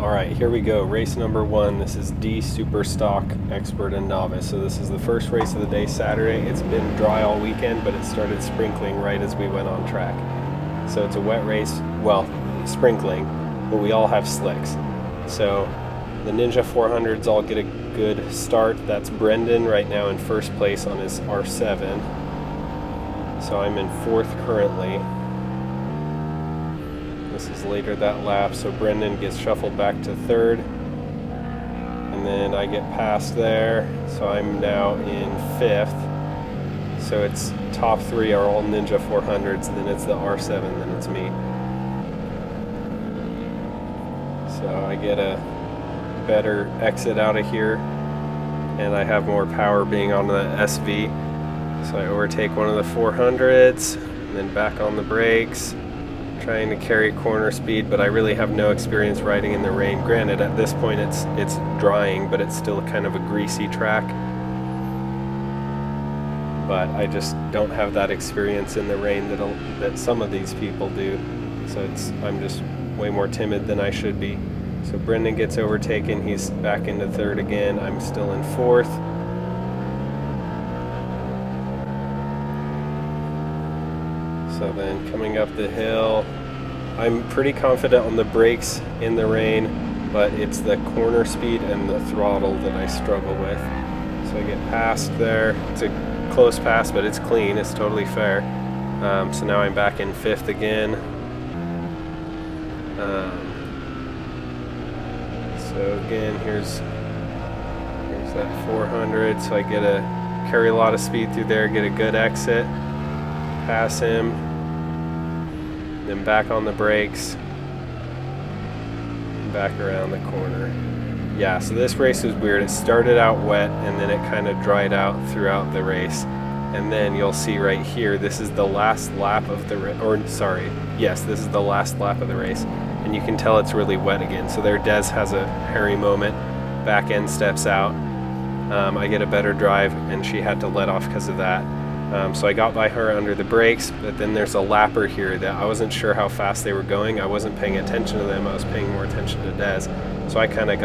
All right, here we go. Race number 1. This is D Super Stock Expert and Novice. So this is the first race of the day, Saturday. It's been dry all weekend, but it started sprinkling right as we went on track. So it's a wet race, well, sprinkling, but we all have slicks. So the Ninja 400s all get a good start. That's Brendan right now in first place on his R7. So I'm in 4th currently. This is later that lap, so Brendan gets shuffled back to 3rd, and then I get past there, so I'm now in 5th. So it's top 3 are all Ninja 400s, then it's the R7, then it's me. So I get a better exit out of here, and I have more power being on the SV. So I overtake one of the 400s, and then back on the brakes. Trying to carry corner speed, but I really have no experience riding in the rain. Granted, at this point it's drying, but it's still kind of a greasy track. But I just don't have that experience in the rain that some of these people do. So I'm just way more timid than I should be. So Brendan gets overtaken. He's back into 3rd again. I'm still in 4th. So then coming up the hill, I'm pretty confident on the brakes in the rain, but it's the corner speed and the throttle that I struggle with. So I get past there. It's a close pass, but it's clean. It's totally fair. So now I'm back in 5th again. So again, here's that 400. So I get carry a lot of speed through there, get a good exit, pass him. Then back on the brakes, back around the corner. Yeah, so this race was weird. It started out wet and then it kind of dried out throughout the race. And then you'll see right here, this is the last lap of the this is the last lap of the race. And you can tell it's really wet again. So there Des has a hairy moment, back end steps out. I get a better drive and she had to let off because of that. So I got by her under the brakes, but then there's a lapper here that I wasn't sure how fast they were going. I wasn't paying attention to them. I was paying more attention to Des. So I kind of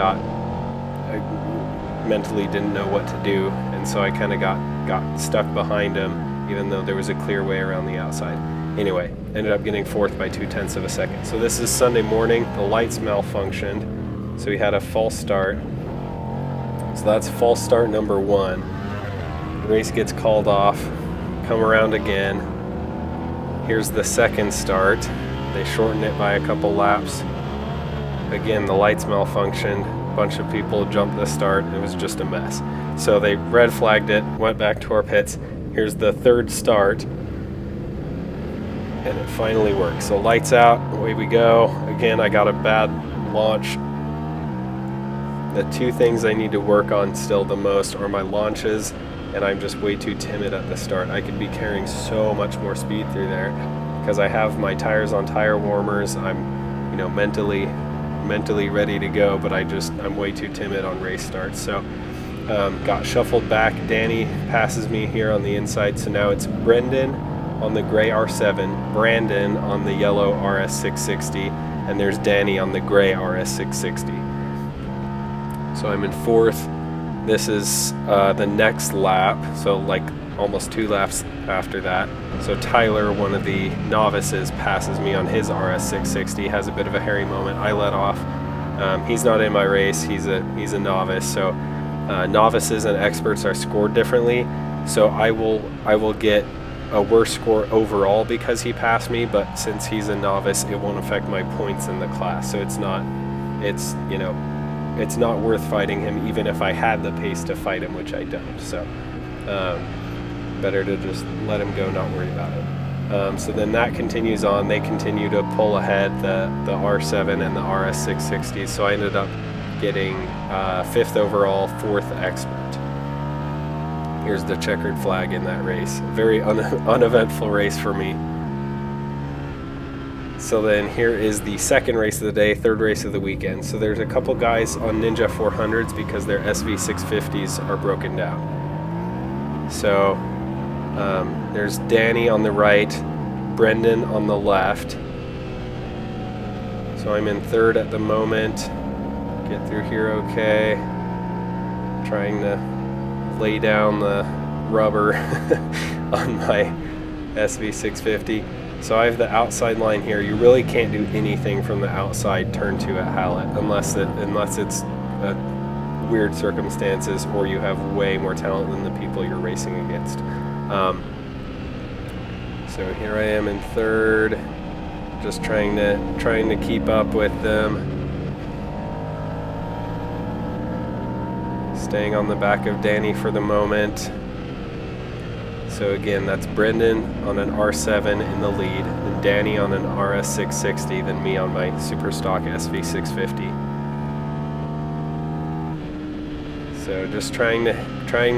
mentally didn't know what to do. And so I kind of got stuck behind him, even though there was a clear way around the outside. Anyway, ended up getting 4th by 0.2 of a second. So this is Sunday morning. The lights malfunctioned. So we had a false start. So that's false start number 1. The race gets called off. Come around again. Here's the second start. They shortened it by a couple laps. Again, the lights malfunctioned. A bunch of people jumped the start. It was just a mess. So they red flagged it, went back to our pits. Here's the 3rd start. And it finally works. So lights out, away we go. Again, I got a bad launch. The 2 things I need to work on still the most are my launches, and I'm just way too timid at the start. I could be carrying so much more speed through there because I have my tires on tire warmers. I'm, mentally ready to go, but I'm way too timid on race starts. So got shuffled back. Danny passes me here on the inside. So now it's Brendan on the gray R7, Brandon on the yellow RS660, and there's Danny on the gray RS660. So I'm in 4th. This is the next lap, so like almost 2 laps after that. So Tyler, one of the novices, passes me on his RS660, has a bit of a hairy moment. I let off. He's not in my race. He's a novice. So novices and experts are scored differently. So I will get a worse score overall because he passed me, but since he's a novice, it won't affect my points in the class. So it's not worth fighting him, even if I had the pace to fight him, which I don't. So better to just let him go, not worry about it. So then that continues on. They continue to pull ahead the R7 and the RS660. So I ended up getting 5th overall, 4th expert. Here's the checkered flag in that race. Very uneventful race for me. So then here is the second race of the day, 3rd race of the weekend. So there's a couple guys on Ninja 400s because their SV650s are broken down. So there's Danny on the right, Brendan on the left. So I'm in 3rd at the moment. Get through here okay. Trying to lay down the rubber on my SV650. So I have the outside line here. You really can't do anything from the outside turn 2 at Hallett unless it's weird circumstances or you have way more talent than the people you're racing against. So here I am in third, just trying to keep up with them. Staying on the back of Danny for the moment. So again, that's Brendan on an R7 in the lead, then Danny on an RS660, then me on my super stock SV650. So just trying to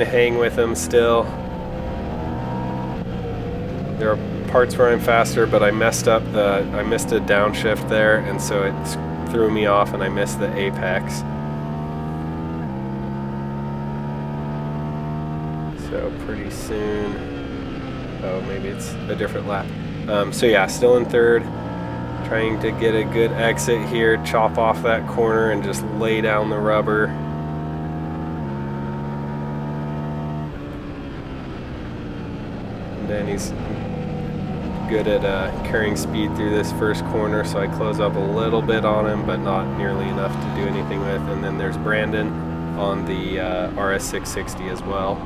hang with them still. There are parts where I'm faster, but I missed a downshift there, and so it threw me off, and I missed the apex. So pretty soon, oh, maybe it's a different lap. So yeah, still in third, trying to get a good exit here, chop off that corner and just lay down the rubber. And then he's good at carrying speed through this first corner, so I close up a little bit on him, but not nearly enough to do anything with. And then there's Brandon on the RS660 as well.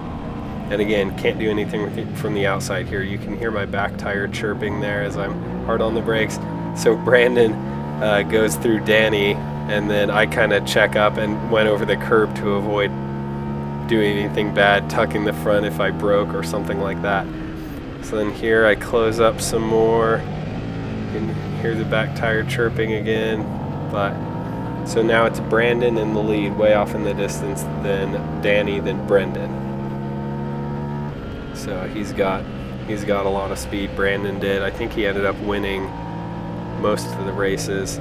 And again, can't do anything from the outside here. You can hear my back tire chirping there as I'm hard on the brakes. So Brandon goes through Danny, and then I kind of check up and went over the curb to avoid doing anything bad, tucking the front if I broke or something like that. So then here I close up some more. You can hear the back tire chirping again. But so now it's Brandon in the lead, way off in the distance, then Danny, then Brendan. So he's got a lot of speed. Brandon did. I think he ended up winning most of the races.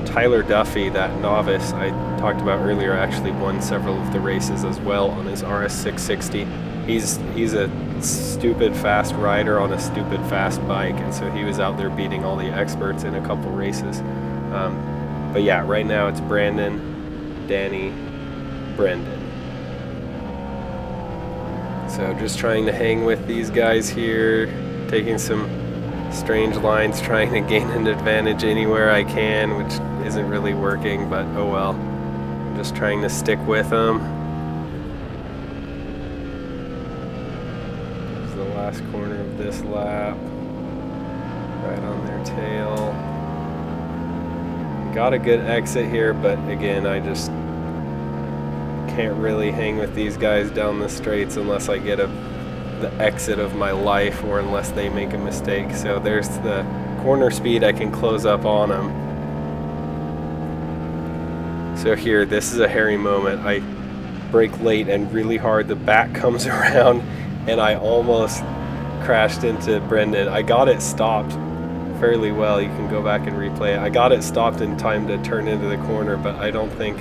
Tyler Duffy, that novice I talked about earlier, actually won several of the races as well on his RS660. He's a stupid fast rider on a stupid fast bike, and so he was out there beating all the experts in a couple races. But yeah, right now it's Brandon, Danny, Brendan. So just trying to hang with these guys here, taking some strange lines, trying to gain an advantage anywhere I can, which isn't really working, but oh well. I'm just trying to stick with them. There's the last corner of this lap, right on their tail. Got a good exit here, but again, I just can't really hang with these guys down the straights unless I get the exit of my life, or unless they make a mistake. So there's the corner speed. I can close up on them. So here, this is a hairy moment. I brake late and really hard. The back comes around and I almost crashed into Brendan. I got it stopped fairly well. You can go back and replay it. I got it stopped in time to turn into the corner, but I don't think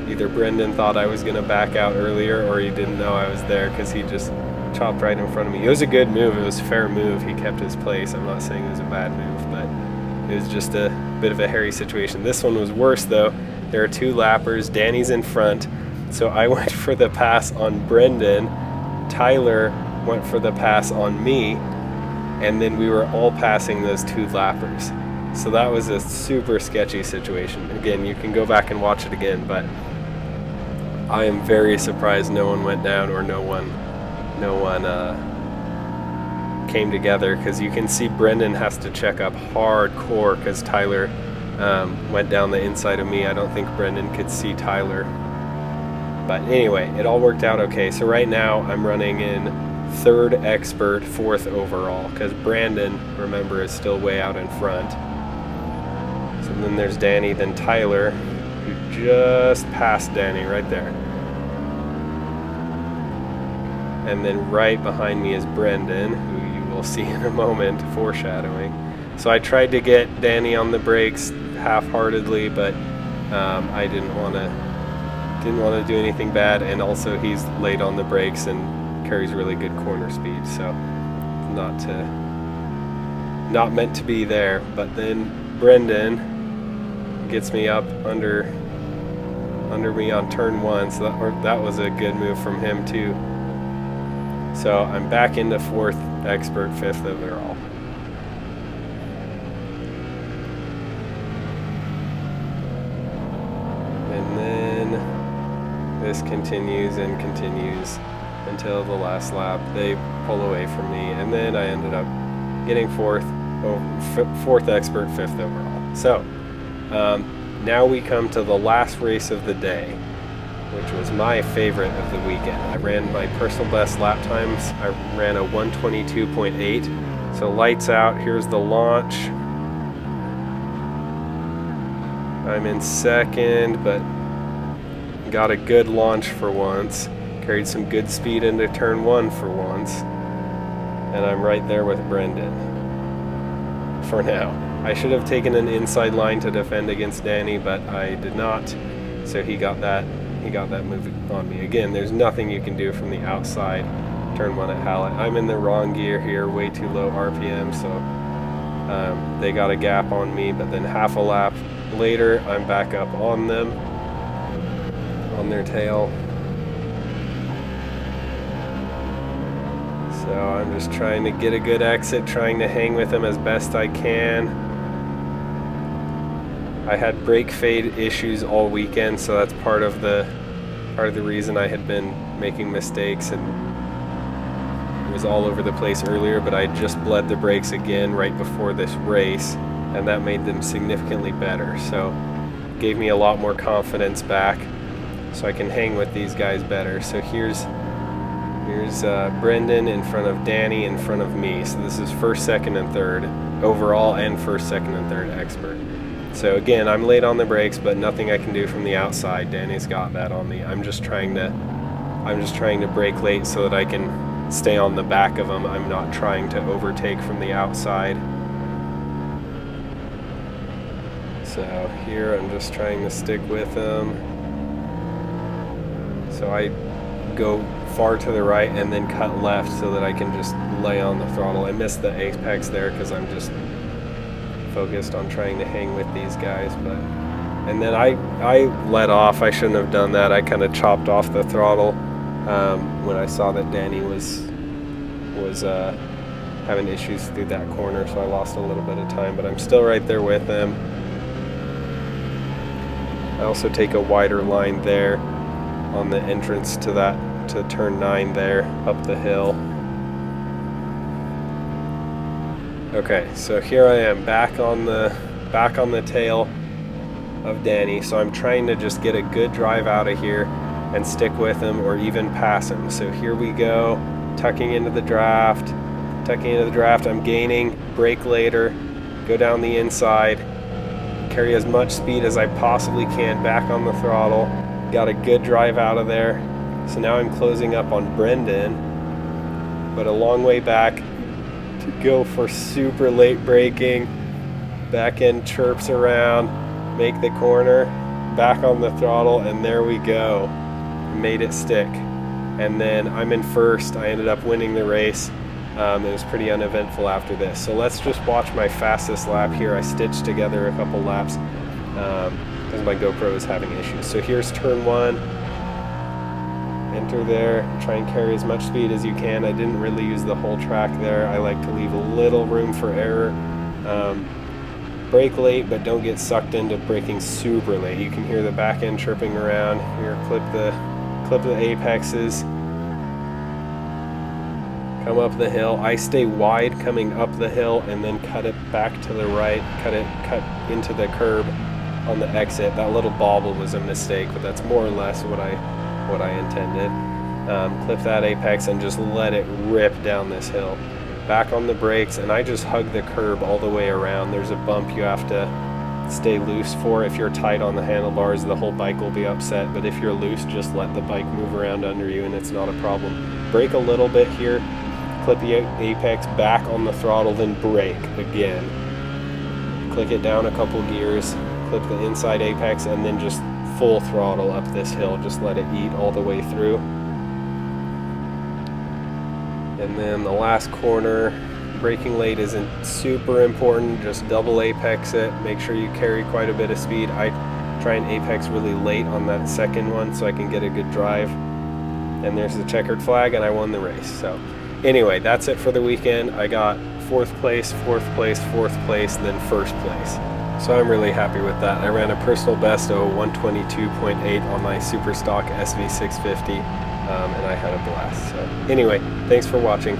either Brendan thought I was going to back out earlier, or he didn't know I was there, because he just chopped right in front of me. It was a good move. It was a fair move. He kept his place. I'm not saying it was a bad move, but it was just a bit of a hairy situation. This one was worse, though. There are two lappers. Danny's in front, so I went for the pass on Brendan. Tyler went for the pass on me, and then we were all passing those two lappers. So that was a super sketchy situation. Again, you can go back and watch it again, but I am very surprised no one went down, or no one came together, because you can see Brendan has to check up hardcore because Tyler went down the inside of me. I don't think Brendan could see Tyler. But anyway, it all worked out okay. So right now I'm running in third expert, fourth overall, because Brandon, remember, is still way out in front. So then there's Danny, then Tyler, who just passed Danny right there. And then right behind me is Brendan, who you will see in a moment, foreshadowing. So I tried to get Danny on the brakes half-heartedly, but I didn't want to do anything bad, and also he's late on the brakes and carries really good corner speed, so not meant to be there. But then Brendan gets me up under under me on turn 1, so that was a good move from him too. So I'm back into 4th expert, 5th overall. And then this continues and continues until the last lap. They pull away from me, and then I ended up getting 4th expert, 5th overall. So now we come to the last race of the day, which was my favorite of the weekend. I ran my personal best lap times. I ran a 122.8. So lights out, here's the launch. I'm in 2nd, but got a good launch for once. Carried some good speed into turn 1 for once. And I'm right there with Brendan for now. I should have taken an inside line to defend against Danny, but I did not. So he got that move on me. Again, there's nothing you can do from the outside. Turn 1 at Hallett. I'm in the wrong gear here, way too low RPM, so they got a gap on me, but then half a lap later, I'm back up on them, on their tail. So I'm just trying to get a good exit, trying to hang with them as best I can. I had brake fade issues all weekend, so that's part of the reason I had been making mistakes and was all over the place earlier, but I just bled the brakes again right before this race, and that made them significantly better. So gave me a lot more confidence back, so I can hang with these guys better. So here's Brendan in front of Danny in front of me. So this is 1st, 2nd, and 3rd overall, and 1st, 2nd, and 3rd expert. So again, I'm late on the brakes, but nothing I can do from the outside. Danny's got that on me. I'm just trying to brake late so that I can stay on the back of them. I'm not trying to overtake from the outside. So here I'm just trying to stick with them. So I go far to the right and then cut left so that I can just lay on the throttle. I missed the apex there because I'm just focused on trying to hang with these guys, and then I let off. I shouldn't have done that. I kind of chopped off the throttle when I saw that Danny was having issues through that corner, so I lost a little bit of time, but I'm still right there with him. I also take a wider line there on the entrance to turn 9 there up the hill. Okay, so here I am back on the tail of Danny. So I'm trying to just get a good drive out of here and stick with him or even pass him. So here we go, tucking into the draft. I'm gaining, brake later, go down the inside, carry as much speed as I possibly can back on the throttle. Got a good drive out of there. So now I'm closing up on Brendan, but a long way back to go for super late braking. Back end chirps around, make the corner, back on the throttle, and there we go. Made it stick. And then I'm in 1st. I ended up winning the race. It was pretty uneventful after this. So let's just watch my fastest lap here. I stitched together a couple laps because my GoPro is having issues. So here's turn 1. Enter there, try and carry as much speed as you can. I didn't really use the whole track there. I like to leave a little room for error. Brake late, but don't get sucked into braking super late. You can hear the back end chirping around. Here, clip the apexes. Come up the hill. I stay wide coming up the hill and then cut it back to the right, cut into the curb on the exit. That little bobble was a mistake, but that's more or less what I intended. Clip that apex and just let it rip down this hill. Back on the brakes, and I just hug the curb all the way around. There's a bump you have to stay loose for. If you're tight on the handlebars, the whole bike will be upset, but if you're loose, just let the bike move around under you and it's not a problem. Brake a little bit here, clip the apex back on the throttle, then brake again. Click it down a couple gears, clip the inside apex, and then just full throttle up this hill. Just let it eat all the way through. And then the last corner, braking late isn't super important. Just double apex it. Make sure you carry quite a bit of speed. I try and apex really late on that second one so I can get a good drive. And there's the checkered flag, and I won the race. So anyway, that's it for the weekend. I got 4th place, 4th place, 4th place, and then 1st place. So I'm really happy with that. I ran a personal best of 122.8 on my super stock SV650, and I had a blast. So anyway, thanks for watching.